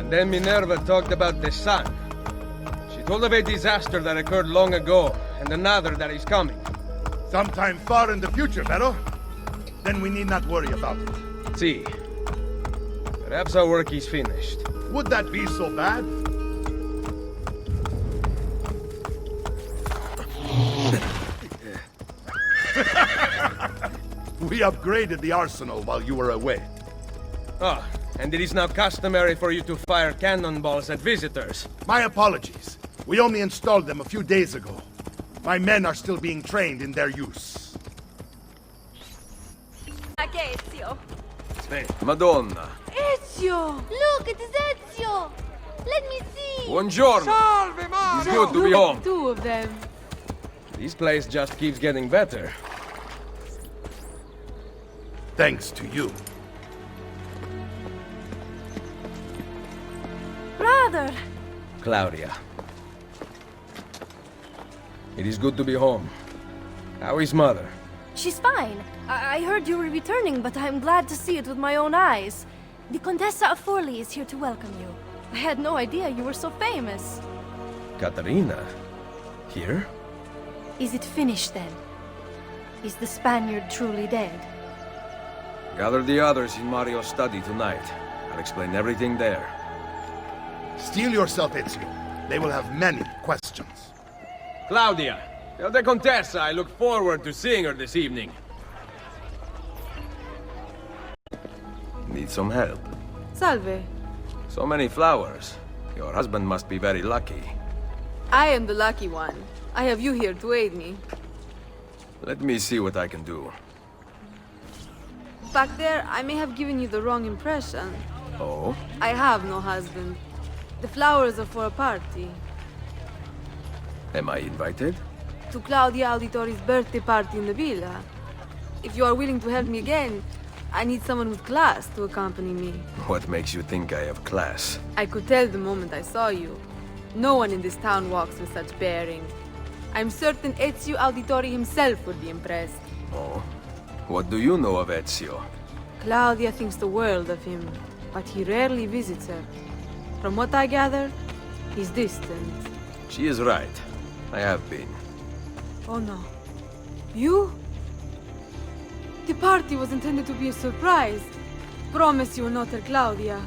Then Minerva talked about the sun. She told of a disaster that occurred long ago, and another that is coming. Sometime far in the future, Vero? Then we need not worry about it. See. Perhaps our work is finished. Would that be so bad? We upgraded the arsenal while you were away. Ah, and it is now customary for you to fire cannonballs at visitors. My apologies. We only installed them a few days ago. My men are still being trained in their use. Ezio! Madonna! Ezio! Look, it is Ezio! Let me see! Buongiorno! Salve, Mario! It's good to be home. Two of them. This place just keeps getting better. Thanks to you. Brother! Claudia. It is good to be home. How is Mother? She's fine. I heard you were returning, but I'm glad to see it with my own eyes. The Contessa of Forli is here to welcome you. I had no idea you were so famous. Caterina? Here? Is it finished then? Is the Spaniard truly dead? Gather the others in Mario's study tonight. I'll explain everything there. Steel yourself, Ezio. They will have many questions. Claudia! Tell the Contessa I look forward to seeing her this evening. Need some help? Salve. So many flowers. Your husband must be very lucky. I am the lucky one. I have you here to aid me. Let me see what I can do. Back there, I may have given you the wrong impression. Oh? I have no husband. The flowers are for a party. Am I invited? To Claudia Auditori's birthday party in the villa. If you are willing to help me again, I need someone with class to accompany me. What makes you think I have class? I could tell the moment I saw you. No one in this town walks with such bearing. I'm certain Ezio Auditori himself would be impressed. Oh? What do you know of Ezio? Claudia thinks the world of him, but he rarely visits her. From what I gather, he's distant. She is right. I have been. Oh no. You? The party was intended to be a surprise. Promise you will not tell Claudia.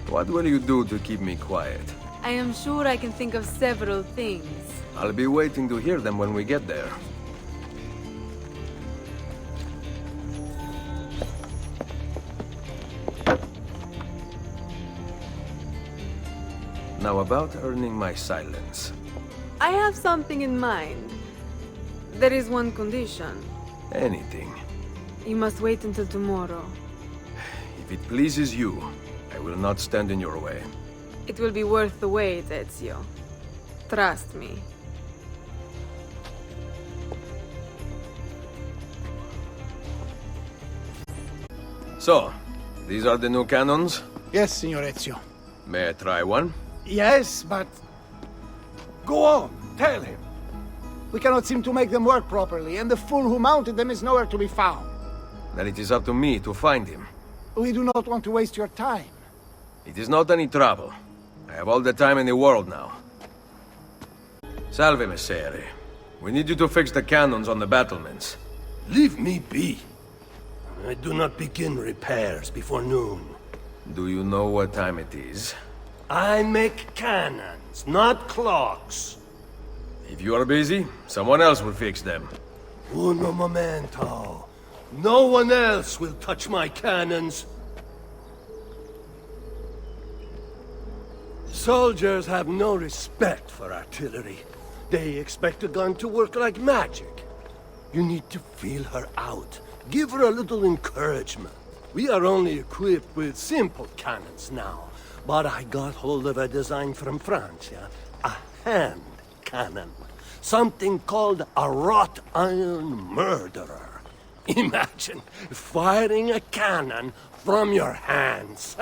What will you do to keep me quiet? I am sure I can think of several things. I'll be waiting to hear them when we get there. Now about earning my silence. I have something in mind. There is one condition. Anything. You must wait until tomorrow. If it pleases you, I will not stand in your way. It will be worth the wait, Ezio. Trust me. So, these are the new cannons? Yes, Signor Ezio. May I try one? Yes, but... Go on, tell him. We cannot seem to make them work properly, and the fool who mounted them is nowhere to be found. Then it is up to me to find him. We do not want to waste your time. It is not any trouble. I have all the time in the world now. Salve, Messere. We need you to fix the cannons on the battlements. Leave me be. I do not begin repairs before noon. Do you know what time it is? I make cannons, not clocks. If you are busy, someone else will fix them. Uno momento. No one else will touch my cannons. Soldiers have no respect for artillery. They expect a gun to work like magic. You need to feel her out. Give her a little encouragement. We are only equipped with simple cannons now, but I got hold of a design from France, a hand cannon. Something called a wrought iron murderer. Imagine firing a cannon from your hands.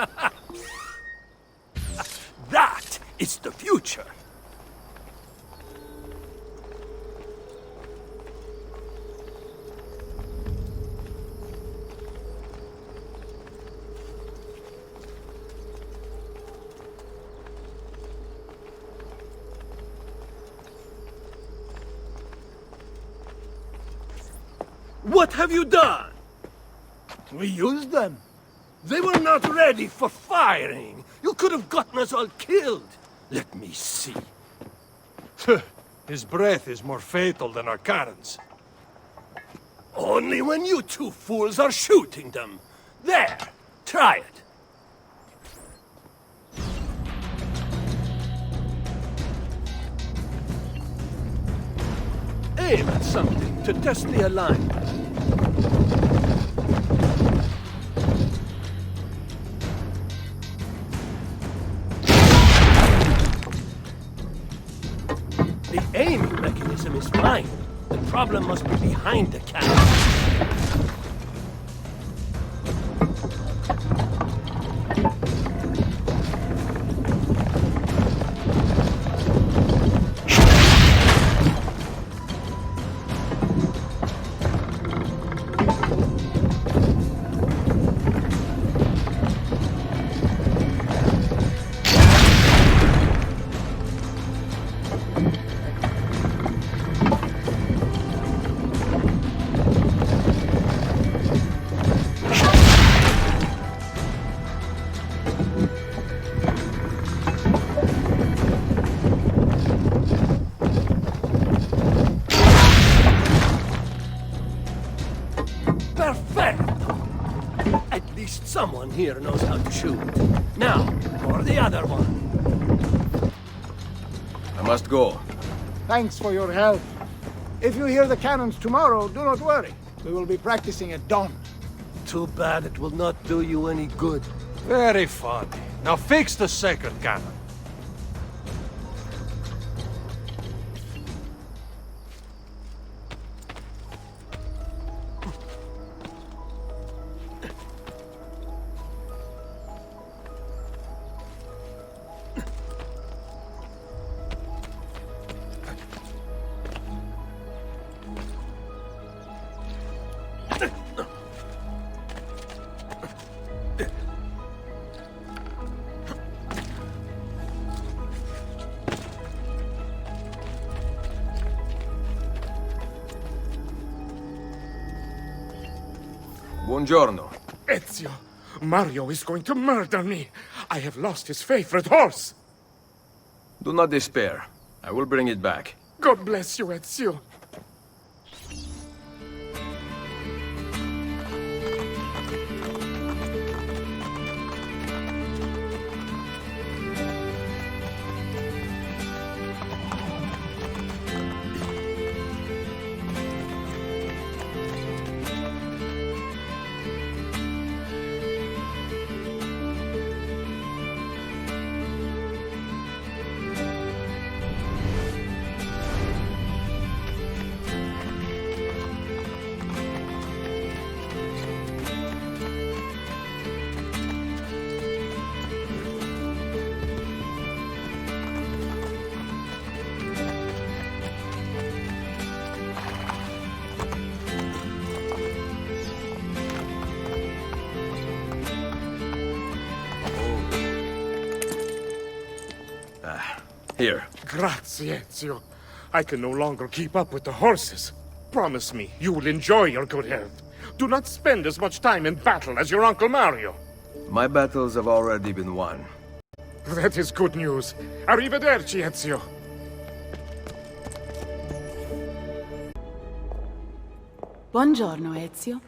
That is the future. What have you done? We used them. They were not ready for firing. You could have gotten us all killed. Let me see. His breath is more fatal than our cannons. Only when you two fools are shooting them. There, try it. Aim at something to test the alignment. The aiming mechanism is fine. The problem must be behind the cannon. Perfecto! At least someone here knows how to shoot. Now, for the other one. I must go. Thanks for your help. If you hear the cannons tomorrow, do not worry. We will be practicing at dawn. Too bad it will not do you any good. Very funny. Now fix the second cannon. Buongiorno. Ezio, Mario is going to murder me. I have lost his favorite horse. Do not despair. I will bring it back. God bless you, Ezio. Here. Grazie, Ezio. I can no longer keep up with the horses. Promise me you will enjoy your good health. Do not spend as much time in battle as your Uncle Mario. My battles have already been won. That is good news. Arrivederci, Ezio. Buongiorno, Ezio.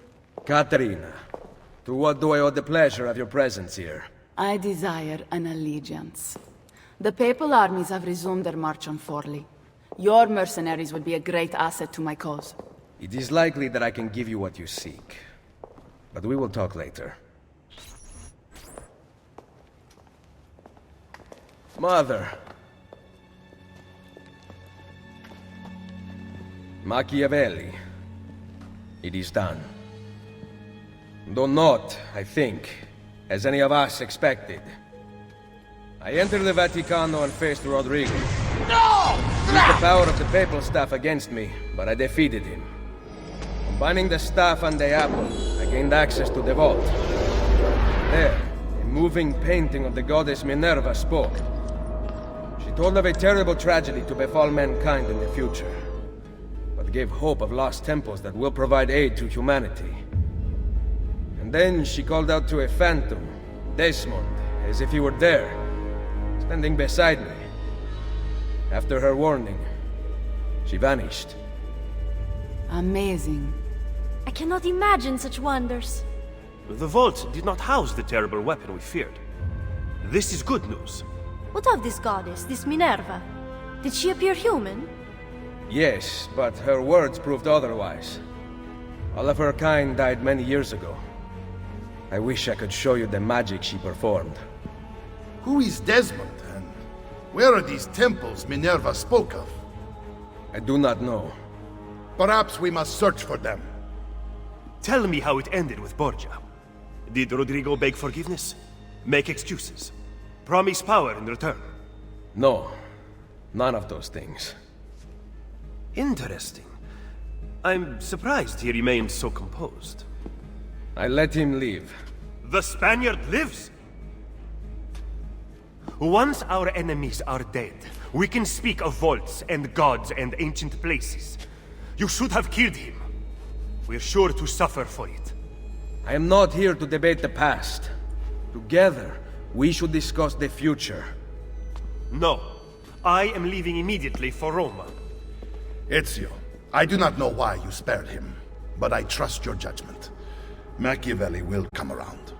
Caterina, to what do I owe the pleasure of your presence here? I desire an allegiance. The papal armies have resumed their march on Forli. Your mercenaries would be a great asset to my cause. It is likely that I can give you what you seek. But we will talk later. Mother. Machiavelli. It is done. Though not, I think, as any of us expected. I entered the Vaticano and faced Rodrigo. No! He used the power of the papal staff against me, but I defeated him. Combining the staff and the apple, I gained access to the vault. There, a moving painting of the goddess Minerva spoke. She told of a terrible tragedy to befall mankind in the future. But gave hope of lost temples that will provide aid to humanity. And then she called out to a phantom, Desmond, as if he were there, standing beside me. After her warning, she vanished. Amazing. I cannot imagine such wonders. The vault did not house the terrible weapon we feared. This is good news. What of this goddess, this Minerva? Did she appear human? Yes, but her words proved otherwise. All of her kind died many years ago. I wish I could show you the magic she performed. Who is Desmond, and where are these temples Minerva spoke of? I do not know. Perhaps we must search for them. Tell me how it ended with Borgia. Did Rodrigo beg forgiveness? Make excuses? Promise power in return? No, none of those things. Interesting. I'm surprised he remained so composed. I let him leave. The Spaniard lives! Once our enemies are dead, we can speak of vaults and gods and ancient places. You should have killed him. We're sure to suffer for it. I am not here to debate the past. Together, we should discuss the future. No. I am leaving immediately for Roma. Ezio, I do not know why you spared him, but I trust your judgment. Machiavelli will come around.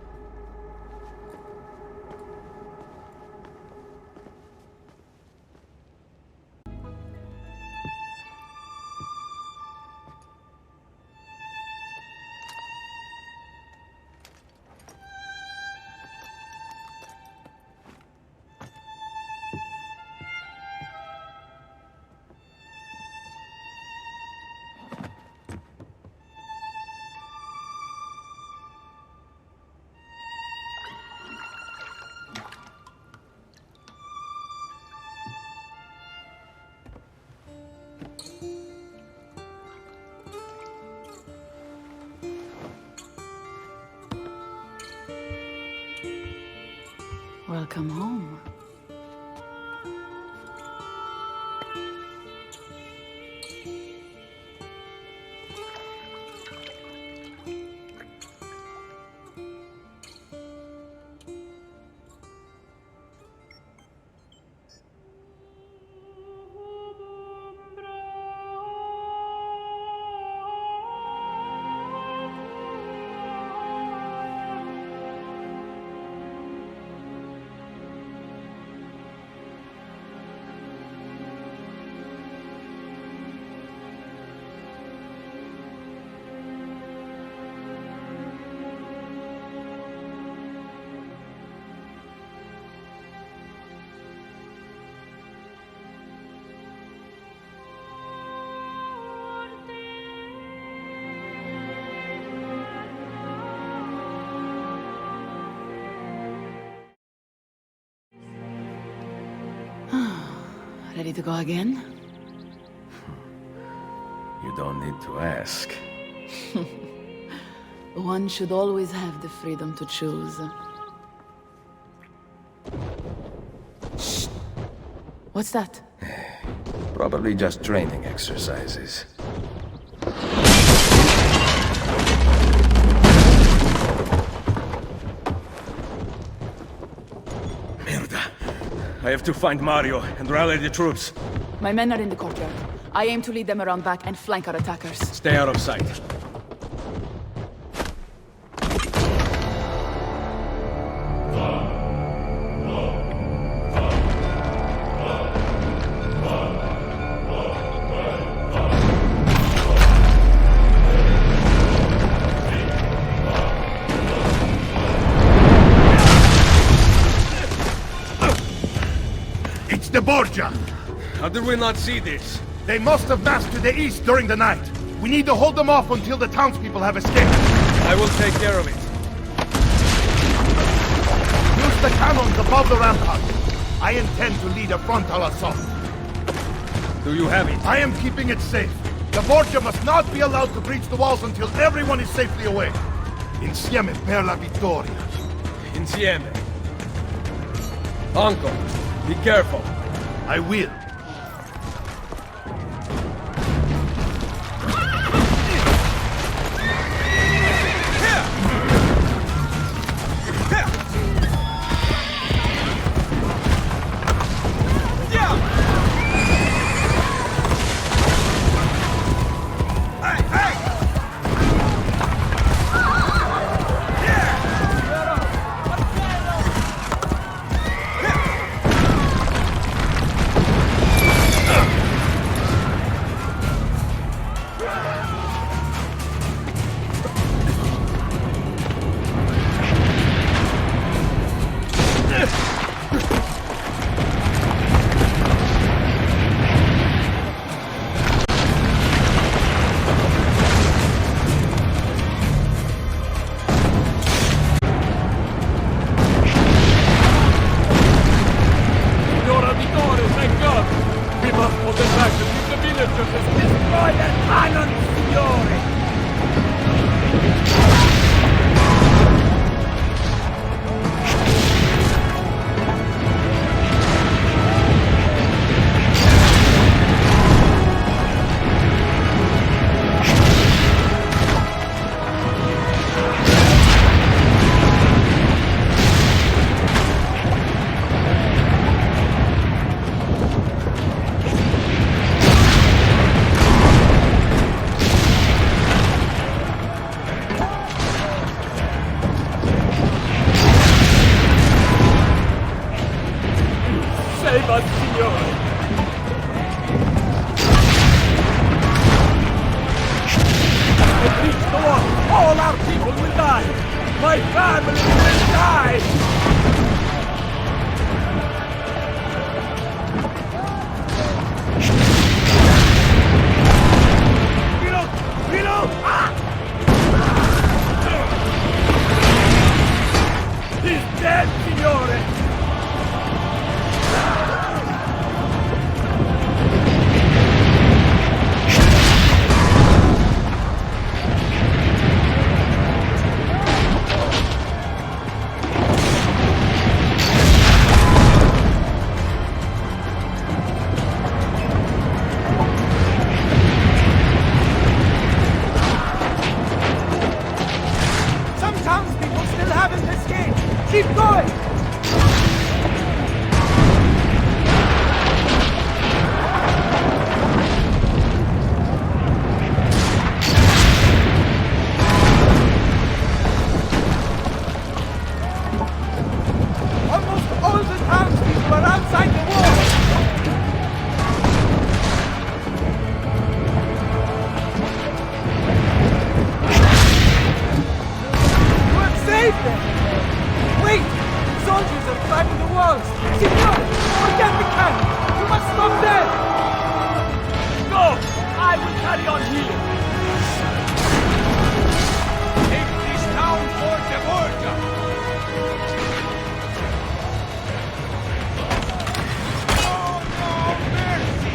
Welcome home. Ready to go again? You don't need to ask. One should always have the freedom to choose. Shh! What's that? Probably just training exercises. Merda. I have to find Mario and rally the troops. My men are in the courtyard. I aim to lead them around back and flank our attackers. Stay out of sight. It's the Borgia! How did we not see this? They must have massed to the east during the night. We need to hold them off until the townspeople have escaped. I will take care of it. Use the cannons above the rampart. I intend to lead a frontal assault. Do you have it? I am keeping it safe. The Borgia must not be allowed to breach the walls until everyone is safely away. Insieme per la vittoria. Insieme. Uncle, be careful. I will. My family will die! Reload! Ah! He's dead, signore! Some townspeople still haven't escaped. Keep going! Almost all the townspeople are outside the wall! You have saved them! Wait! Soldiers are climbing the walls! Signore! Forget the cannon! You must stop them! Go! I will carry on healing! Take this town for the border! Oh no, mercy!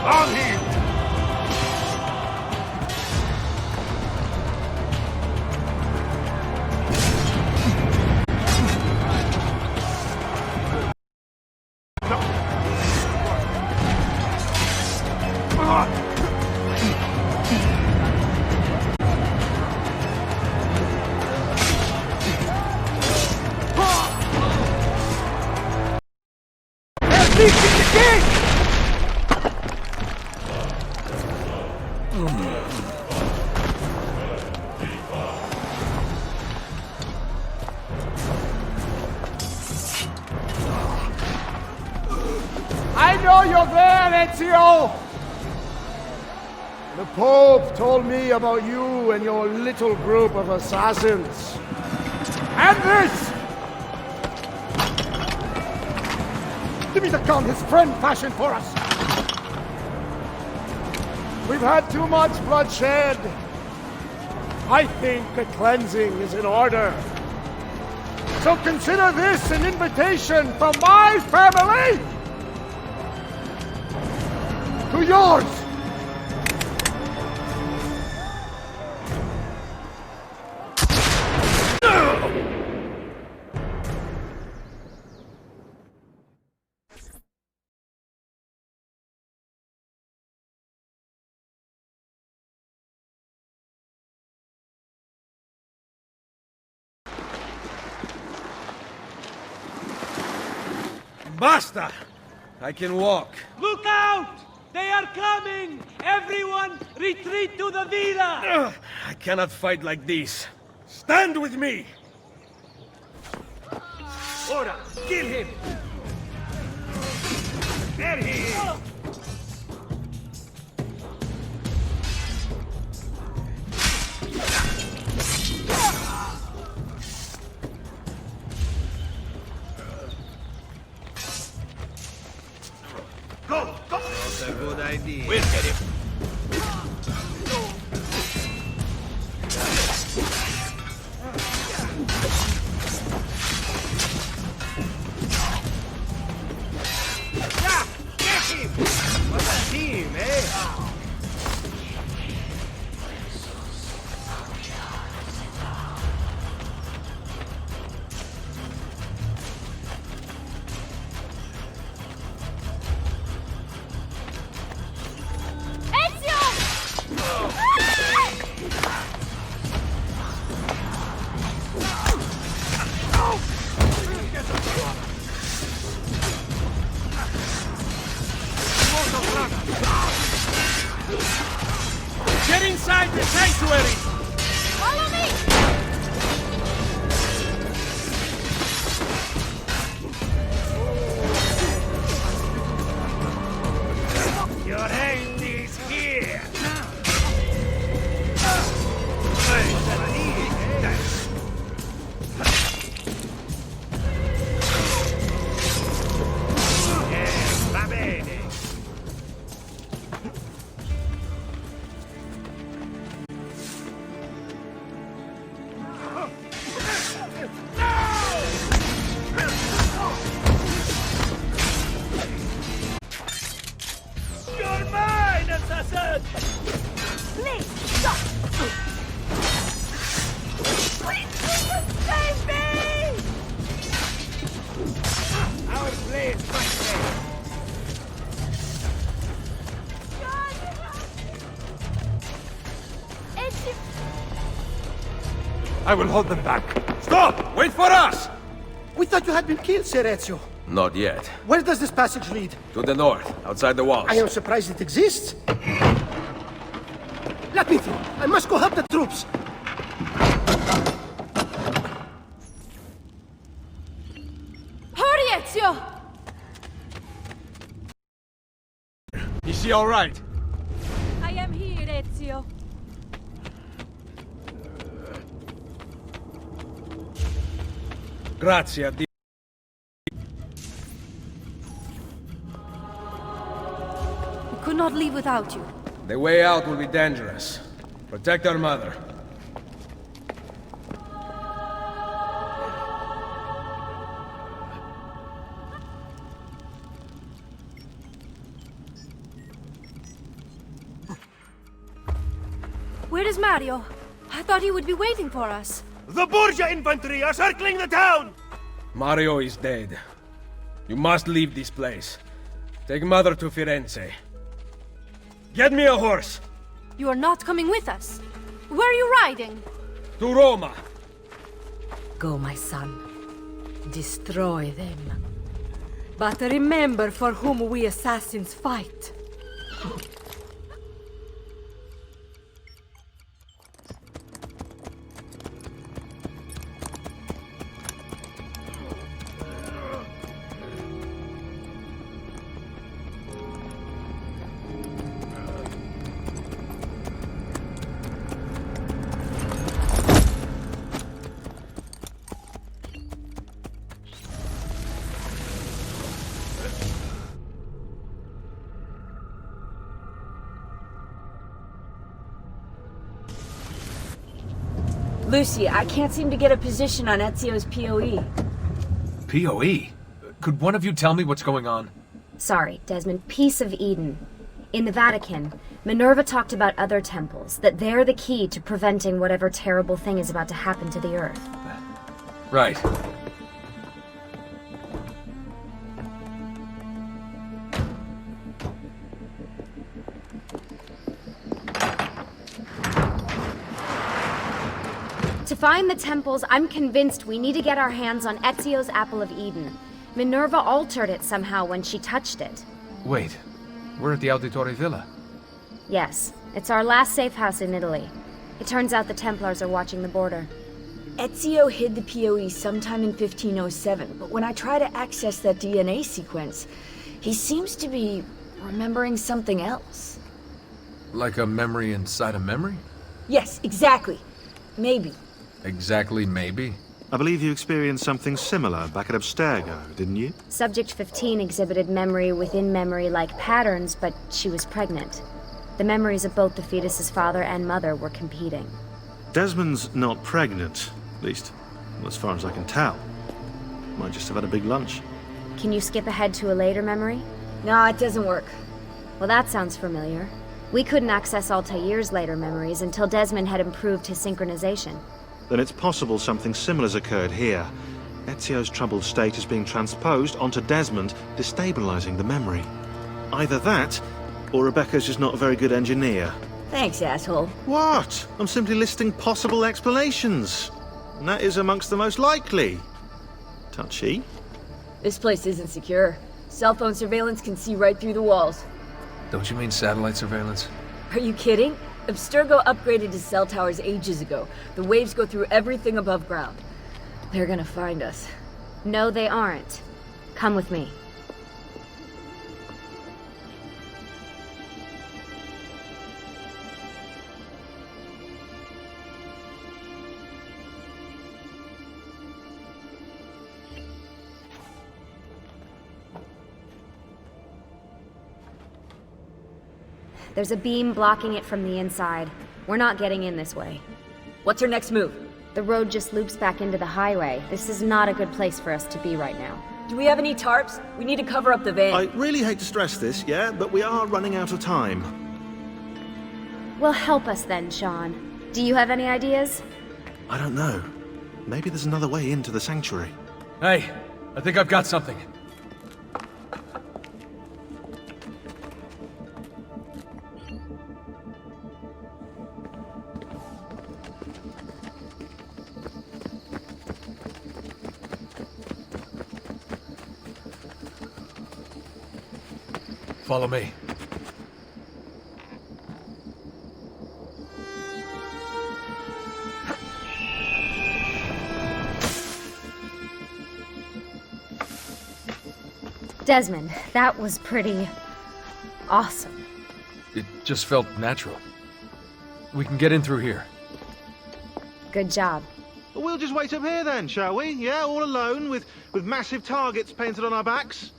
On him! They're reaching the gate! I know you're there, Ezio! The Pope told me about you and your little group of assassins. And this! Give me the gun his friend fashioned for us! We've had too much bloodshed. I think a cleansing is in order. So consider this an invitation from my family to yours. Basta! I can walk. Look out! They are coming! Everyone, retreat to the villa! Ugh, I cannot fight like this. Stand with me! Ora, kill him! There he is! Go! Go! That's a good idea. We'll get him! Yeah! Get him! What a team, eh? I will hold them back. Stop! Wait for us! We thought you had been killed, Sir Ezio. Not yet. Where does this passage lead? To the north, outside the walls. I am surprised it exists. Let me through. I must go help the troops. Hurry, Ezio! Is she all right? I am here, Ezio. Grazie. We could not leave without you. The way out will be dangerous. Protect our mother. Where is Mario? I thought he would be waiting for us. The Borgia infantry are circling the town! Mario is dead. You must leave this place. Take mother to Firenze. Get me a horse! You are not coming with us. Where are you riding? To Roma! Go, my son. Destroy them. But remember for whom we assassins fight. Lucy, I can't seem to get a position on Ezio's POE. POE? Could one of you tell me what's going on? Sorry, Desmond. Peace of Eden. In the Vatican, Minerva talked about other temples, that they're the key to preventing whatever terrible thing is about to happen to the Earth. Right. To find the temples, I'm convinced we need to get our hands on Ezio's Apple of Eden. Minerva altered it somehow when she touched it. Wait, we're at the Auditore Villa. Yes, it's our last safe house in Italy. It turns out the Templars are watching the border. Ezio hid the POE sometime in 1507, but when I try to access that DNA sequence, he seems to be remembering something else. Like a memory inside a memory? Yes, exactly. Maybe. Exactly, maybe? I believe you experienced something similar back at Abstergo, didn't you? Subject 15 exhibited memory within memory-like patterns, but she was pregnant. The memories of both the fetus's father and mother were competing. Desmond's not pregnant, at least, as far as I can tell. Might just have had a big lunch. Can you skip ahead to a later memory? No, it doesn't work. Well, that sounds familiar. We couldn't access Altair's later memories until Desmond had improved his synchronization. Then it's possible something similar's occurred here. Ezio's troubled state is being transposed onto Desmond, destabilizing the memory. Either that, or Rebecca's just not a very good engineer. Thanks, asshole. What? I'm simply listing possible explanations. And that is amongst the most likely. Touchy. This place isn't secure. Cell phone surveillance can see right through the walls. Don't you mean satellite surveillance? Are you kidding? Abstergo upgraded his cell towers ages ago. The waves go through everything above ground. They're gonna find us. No, they aren't. Come with me. There's a beam blocking it from the inside. We're not getting in this way. What's our next move? The road just loops back into the highway. This is not a good place for us to be right now. Do we have any tarps? We need to cover up the van. I really hate to stress this, yeah, but we are running out of time. Well, help us then, Sean. Do you have any ideas? I don't know. Maybe there's another way into the sanctuary. Hey, I think I've got something. Follow me. Desmond, that was pretty awesome. It just felt natural. We can get in through here. Good job. We'll just wait up here then, shall we? Yeah, all alone with massive targets painted on our backs.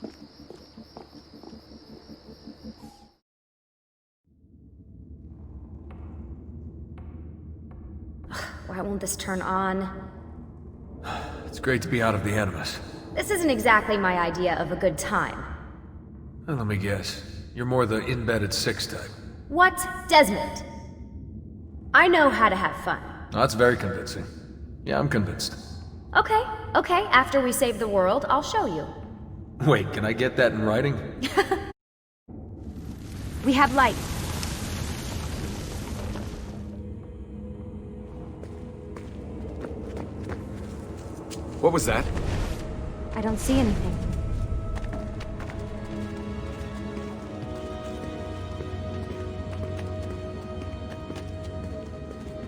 Why won't this turn on? It's great to be out of the Animus. This isn't exactly my idea of a good time. Well, let me guess. You're more the in-bed-at-6 type. What? Desmond? I know how to have fun. Oh, that's very convincing. Yeah, I'm convinced. Okay, after we save the world, I'll show you. Wait, can I get that in writing? We have light. What was that? I don't see anything.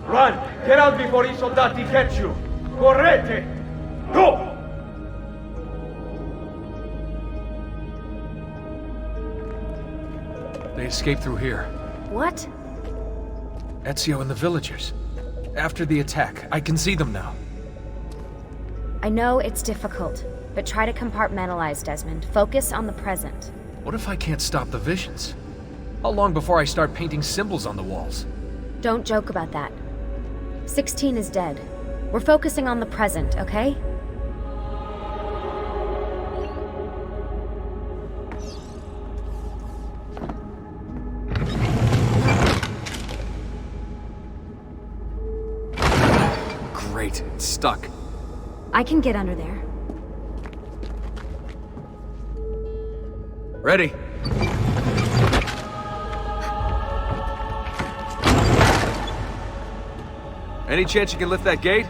Run! Get out before I soldati catch you! Correte! Go! They escaped through here. What? Ezio and the villagers. After the attack, I can see them now. I know it's difficult, but try to compartmentalize, Desmond. Focus on the present. What if I can't stop the visions? How long before I start painting symbols on the walls? Don't joke about that. 16 is dead. We're focusing on the present, okay? Great, it's stuck. I can get under there. Ready. Any chance you can lift that gate?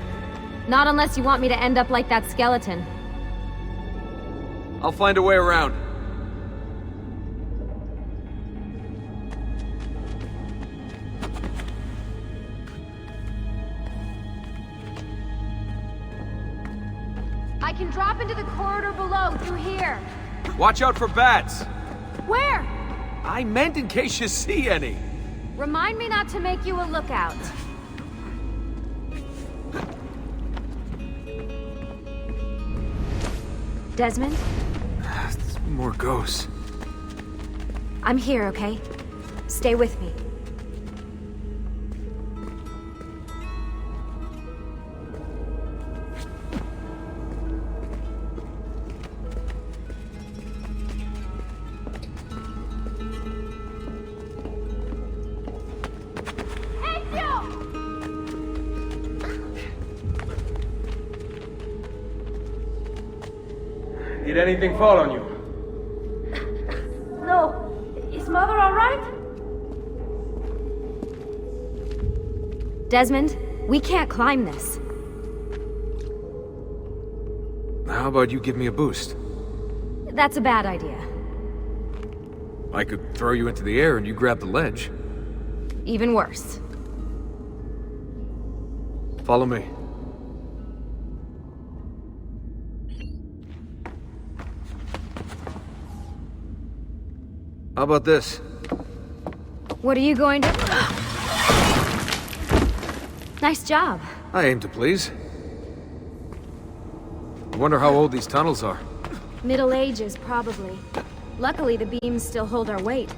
Not unless you want me to end up like that skeleton. I'll find a way around. I can drop into the corridor below, through here. Watch out for bats! Where? I meant in case you see any. Remind me not to make you a lookout. Desmond? More ghosts. I'm here, okay? Stay with me. Did anything fall on you? No. Is Mother all right? Desmond, we can't climb this. How about you give me a boost? That's a bad idea. I could throw you into the air and you grab the ledge. Even worse. Follow me. How about this? What are you going to... Nice job. I aim to please. I wonder how old these tunnels are. Middle Ages, probably. Luckily, the beams still hold our weight.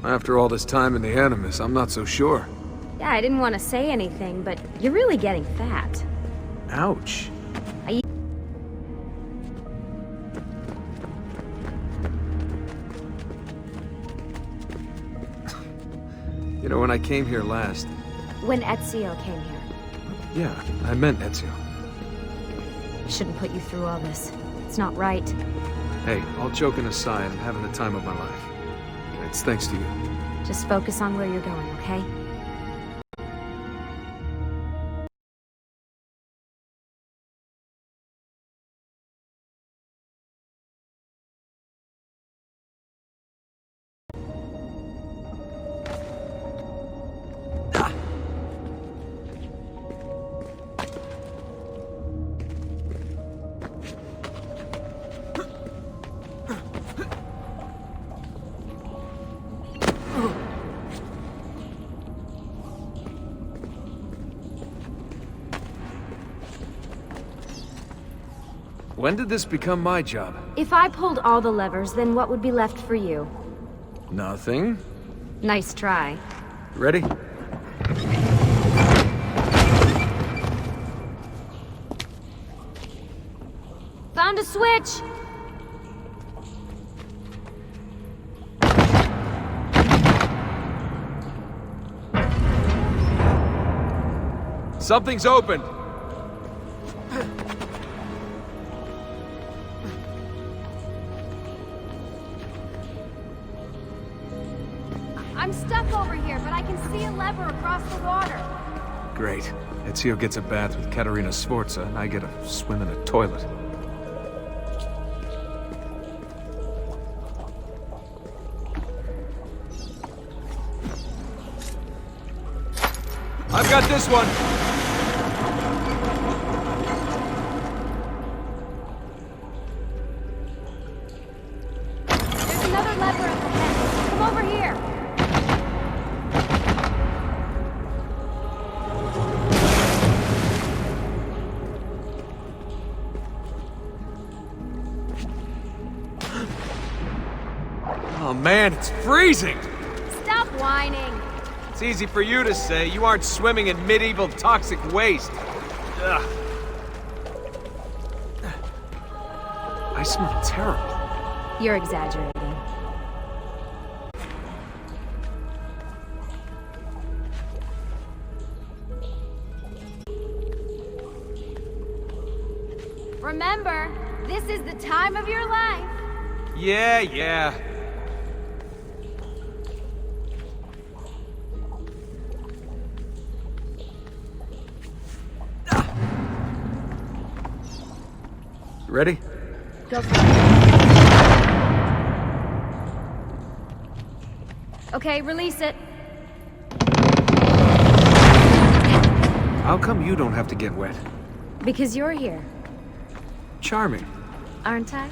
After all this time in the Animus, I'm not so sure. Yeah, I didn't want to say anything, but you're really getting fat. Ouch. You know, when I came here last... When Ezio came here. Yeah, I meant Ezio. I shouldn't put you through all this. It's not right. Hey, all joking aside, I'm having the time of my life. It's thanks to you. Just focus on where you're going, okay? When did this become my job? If I pulled all the levers, then what would be left for you? Nothing. Nice try. Ready? Found a switch! Something's opened! I'm stuck over here, but I can see a lever across the water. Great. Ezio gets a bath with Katerina Sforza, and I get a swim in a toilet. I've got this one! There's another lever at the head. Come over here. Oh man, it's freezing! Stop whining. It's easy for you to say. You aren't swimming in medieval toxic waste. Ugh. I smell terrible. You're exaggerating. Remember, this is the time of your life. Yeah. Ready? Go for it. Okay, release it. How come you don't have to get wet? Because you're here, Charming. aren't I?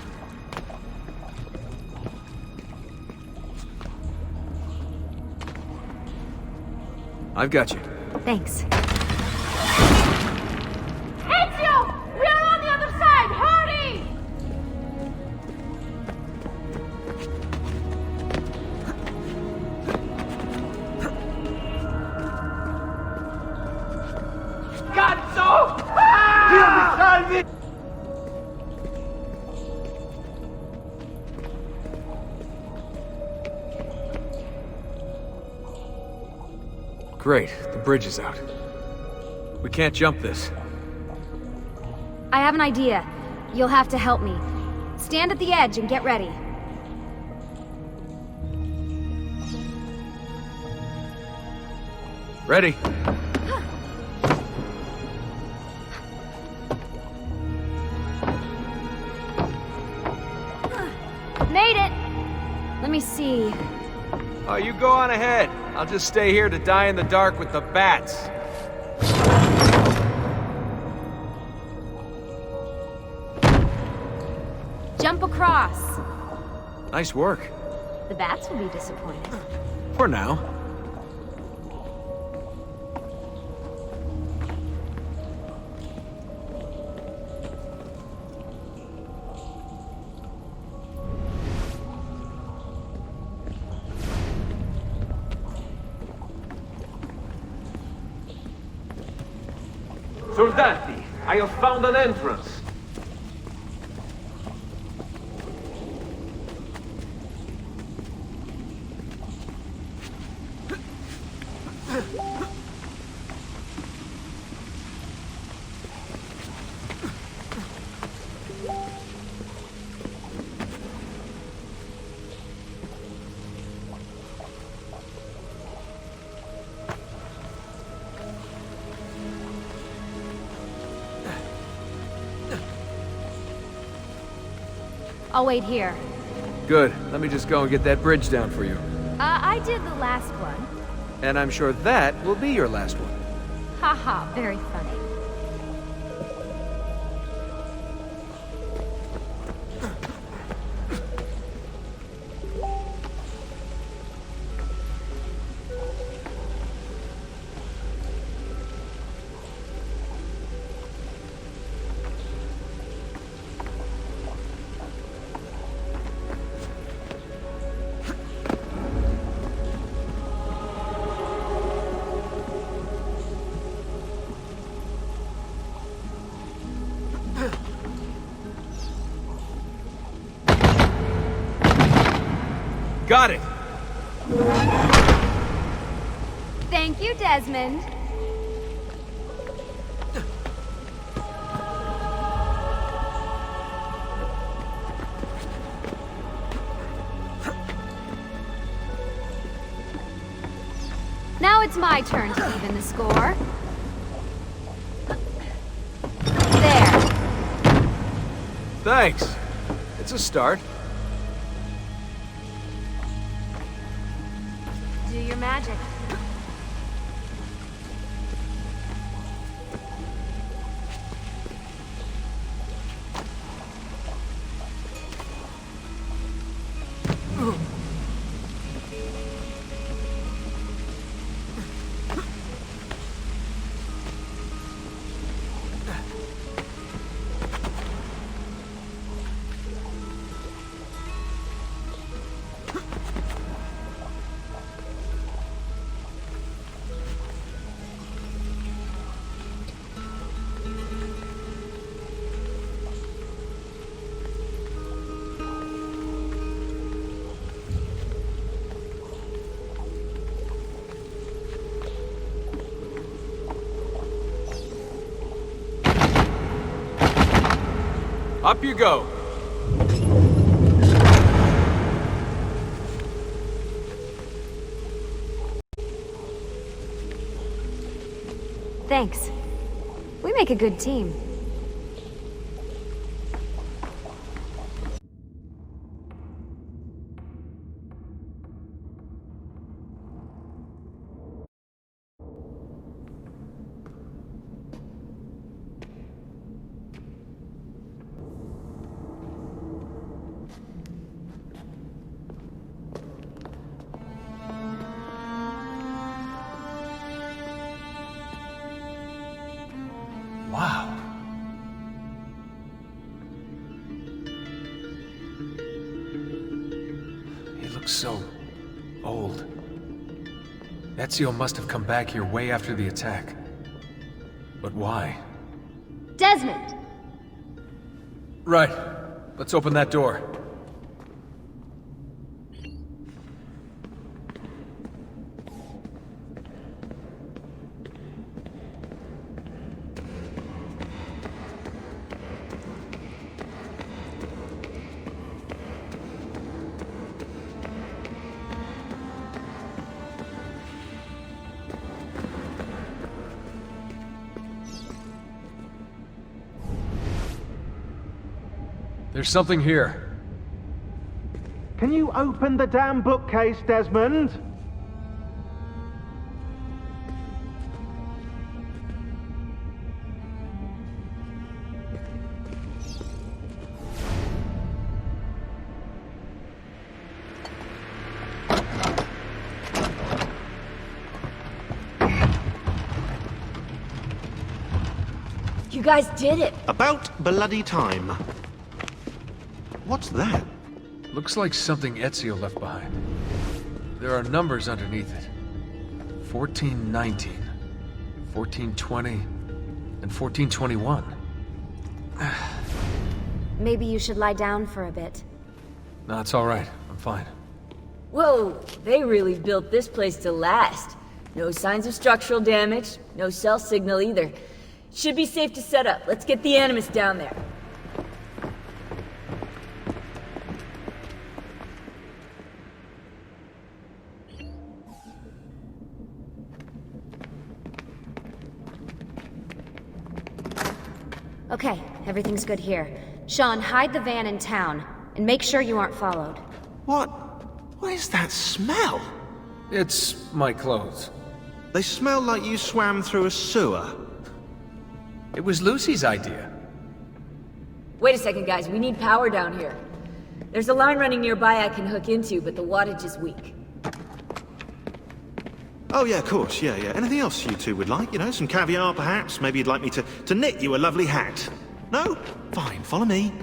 I've got you. Thanks. Ezio! We are on the other side! Hurry! Cazzo! Dio mi salvi! Great, the bridge is out. We can't jump this. I have an idea. You'll have to help me. Stand at the edge and get ready. Ready? Made it! Let me see. Oh, you go on ahead. I'll just stay here to die in the dark with the bats. Jump across. Nice work. The bats will be disappointed. For now. Soldati, I have found an entrance. I'll wait here. Good. Let me just go and get that bridge down for you. I did the last one. And I'm sure that will be your last one. Haha, very funny. Got it! Thank you, Desmond. Now it's my turn to even the score. There. Thanks. It's a start. Do your magic. Up you go. Thanks. We make a good team. Wow. He looks so old. Ezio must have come back here way after the attack. But why? Desmond! Right. Let's open that door. There's something here. Can you open the damn bookcase, Desmond? You guys did it! About bloody time. What's that? Looks like something Ezio left behind. There are numbers underneath it. 1419, 1420, and 1421. Maybe you should lie down for a bit. No, it's all right. I'm fine. Whoa, they really built this place to last. No signs of structural damage, no cell signal either. Should be safe to set up. Let's get the Animus down there. Okay, everything's good here. Sean, hide the van in town, and make sure you aren't followed. What is that smell? It's my clothes. They smell like you swam through a sewer. It was Lucy's idea. Wait a second, guys. We need power down here. There's a line running nearby I can hook into, but the wattage is weak. Oh yeah, of course, yeah. Anything else you two would like? You know, some caviar perhaps? Maybe you'd like me to knit you a lovely hat? No? Fine, follow me.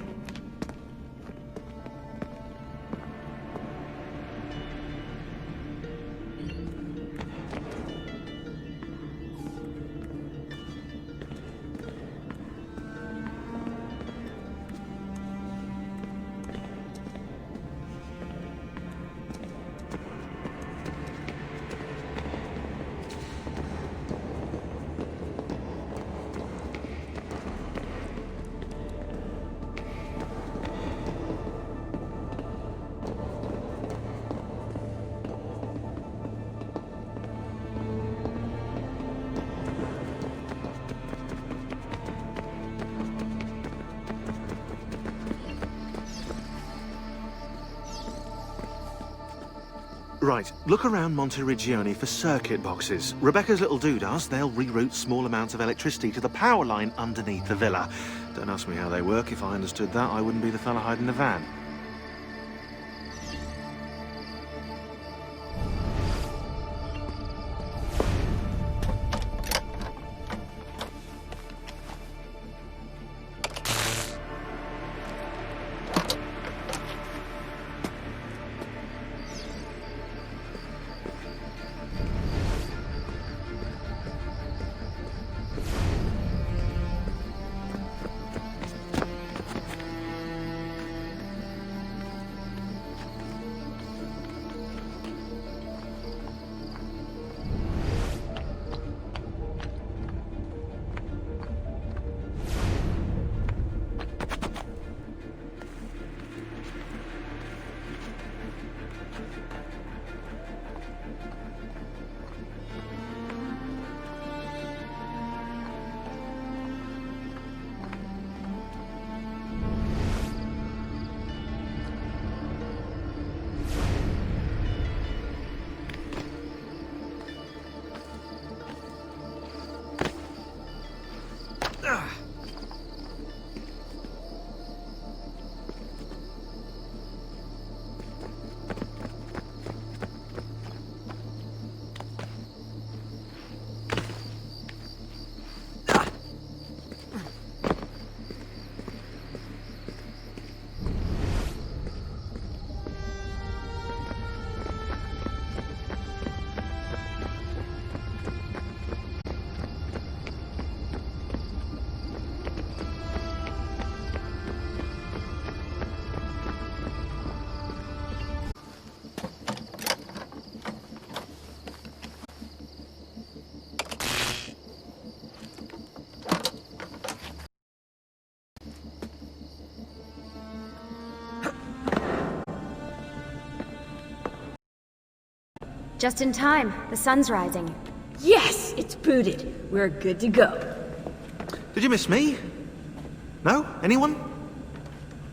Right, look around Monteriggioni for circuit boxes. Rebecca's little doodahs, they'll reroute small amounts of electricity to the power line underneath the villa. Don't ask me how they work. If I understood that, I wouldn't be the fella hiding the van. Just in time. The sun's rising. Yes! It's booted. We're good to go. Did you miss me? No? Anyone?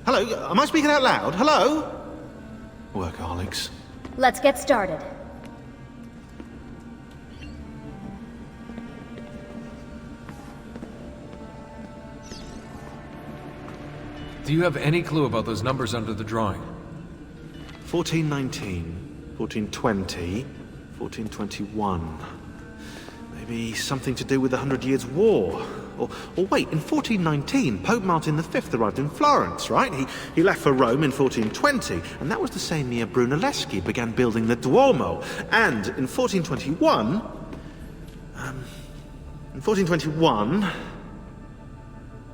Hello? Am I speaking out loud? Hello? Workaholics. Let's get started. Do you have any clue about those numbers under the drawing? 1419, 1420, 1421. Maybe something to do with the 100 Years' War. Or wait, in 1419, Pope Martin V arrived in Florence, right? He left for Rome in 1420, and that was the same year Brunelleschi began building the Duomo. And in 1421...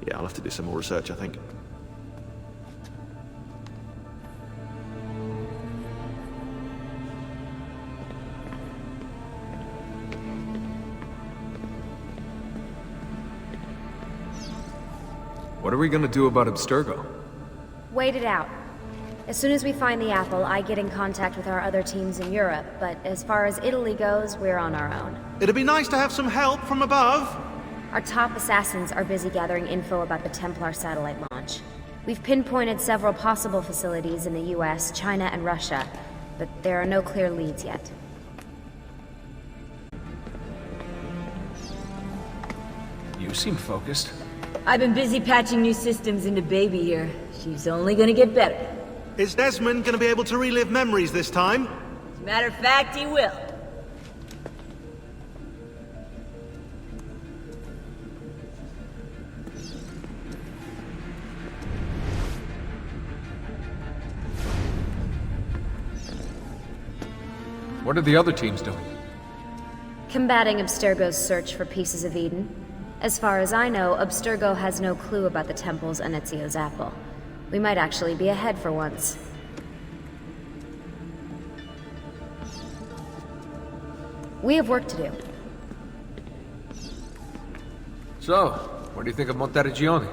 Yeah, I'll have to do some more research, I think. What are we gonna do about Abstergo? Wait it out. As soon as we find the apple, I get in contact with our other teams in Europe, but as far as Italy goes, we're on our own. It'd be nice to have some help from above. Our top assassins are busy gathering info about the Templar satellite launch. We've pinpointed several possible facilities in the US, China, and Russia, but there are no clear leads yet. You seem focused. I've been busy patching new systems into Baby here. She's only gonna get better. Is Desmond gonna be able to relive memories this time? As a matter of fact, he will. What are the other teams doing? Combating Abstergo's search for pieces of Eden. As far as I know, Abstergo has no clue about the temples and Ezio's apple. We might actually be ahead for once. We have work to do. So, what do you think of Monteriggioni?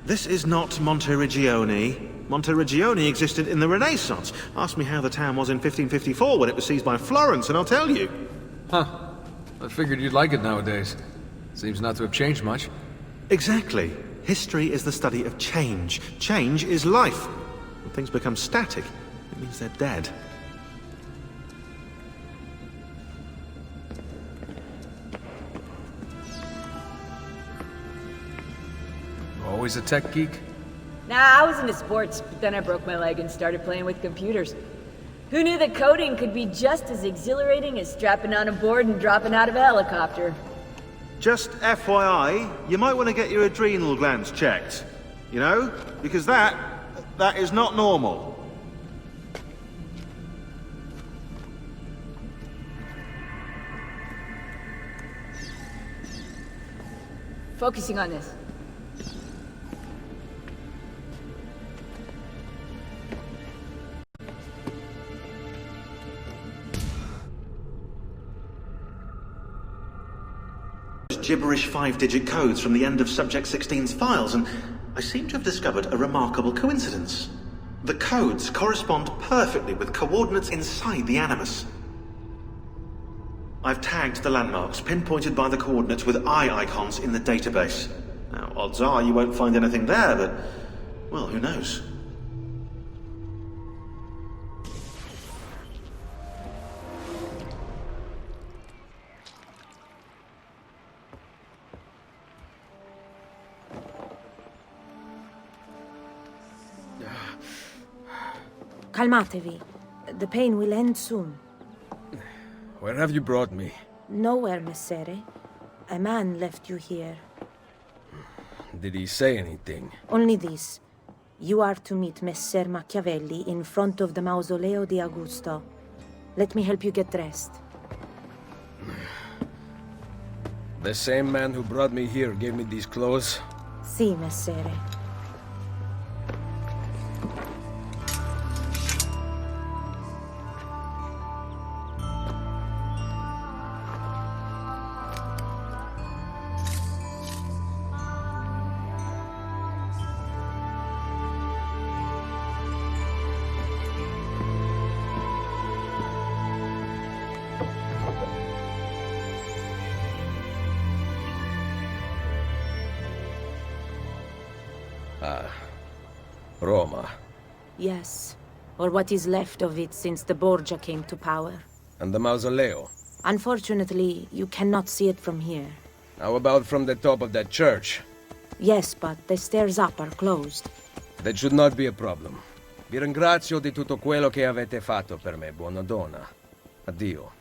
This is not Monteriggioni. Monteriggioni existed in the Renaissance. Ask me how the town was in 1554 when it was seized by Florence, and I'll tell you. Huh. I figured you'd like it nowadays. Seems not to have changed much. Exactly. History is the study of change. Change is life. When things become static, it means they're dead. Always a tech geek? Nah, I was into sports, but then I broke my leg and started playing with computers. Who knew that coding could be just as exhilarating as strapping on a board and dropping out of a helicopter? Just FYI, you might want to get your adrenal glands checked. You know? Because that is not normal. Focusing on this. Gibberish 5-digit codes from the end of Subject 16's files, and I seem to have discovered a remarkable coincidence. The codes correspond perfectly with coordinates inside the Animus. I've tagged the landmarks, pinpointed by the coordinates with eye icons in the database. Now, odds are you won't find anything there, but, well, who knows? Calmatevi. The pain will end soon. Where have you brought me? Nowhere, Messere. A man left you here. Did he say anything? Only this. You are to meet Messer Machiavelli in front of the Mausoleo di Augusto. Let me help you get dressed. The same man who brought me here gave me these clothes? Si, Messere. Roma. Yes, or what is left of it since the Borgia came to power. And the Mausoleo? Unfortunately, you cannot see it from here. How about from the top of that church? Yes, but the stairs up are closed. That should not be a problem. Vi ringrazio di tutto quello che avete fatto per me, buona donna. Addio.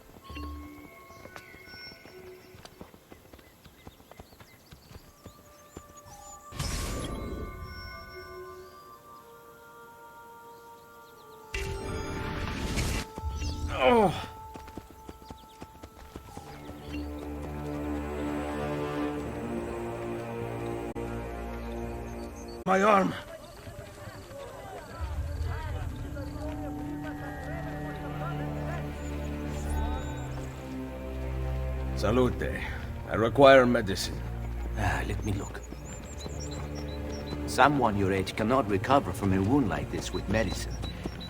Oh. My arm. Salute. I require medicine. Let me look. Someone your age cannot recover from a wound like this with medicine.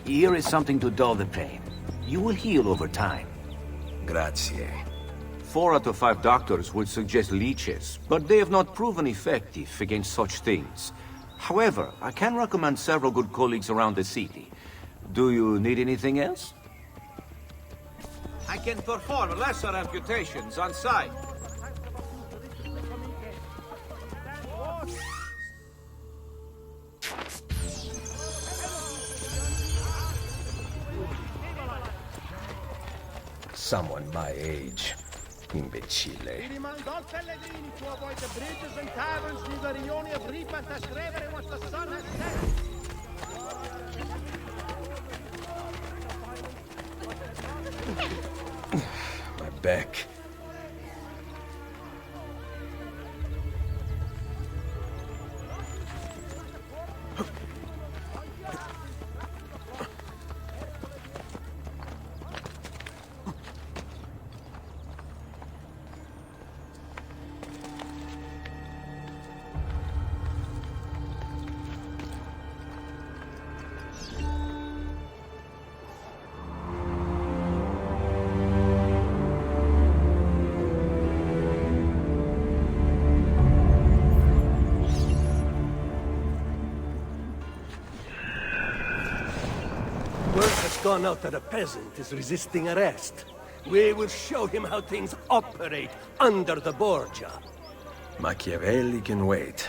Here is something to dull the pain. You will heal over time. Grazie. 4 out of 5 doctors would suggest leeches, but they have not proven effective against such things. However, I can recommend several good colleagues around the city. Do you need anything else? I can perform lesser amputations on site. Someone my age. Imbecille. My back. Gone out that a peasant is resisting arrest. We will show him how things operate under the Borgia. Machiavelli can wait.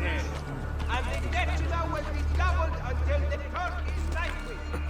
Martin. And the detriment will be doubled until the Turk is vanquished.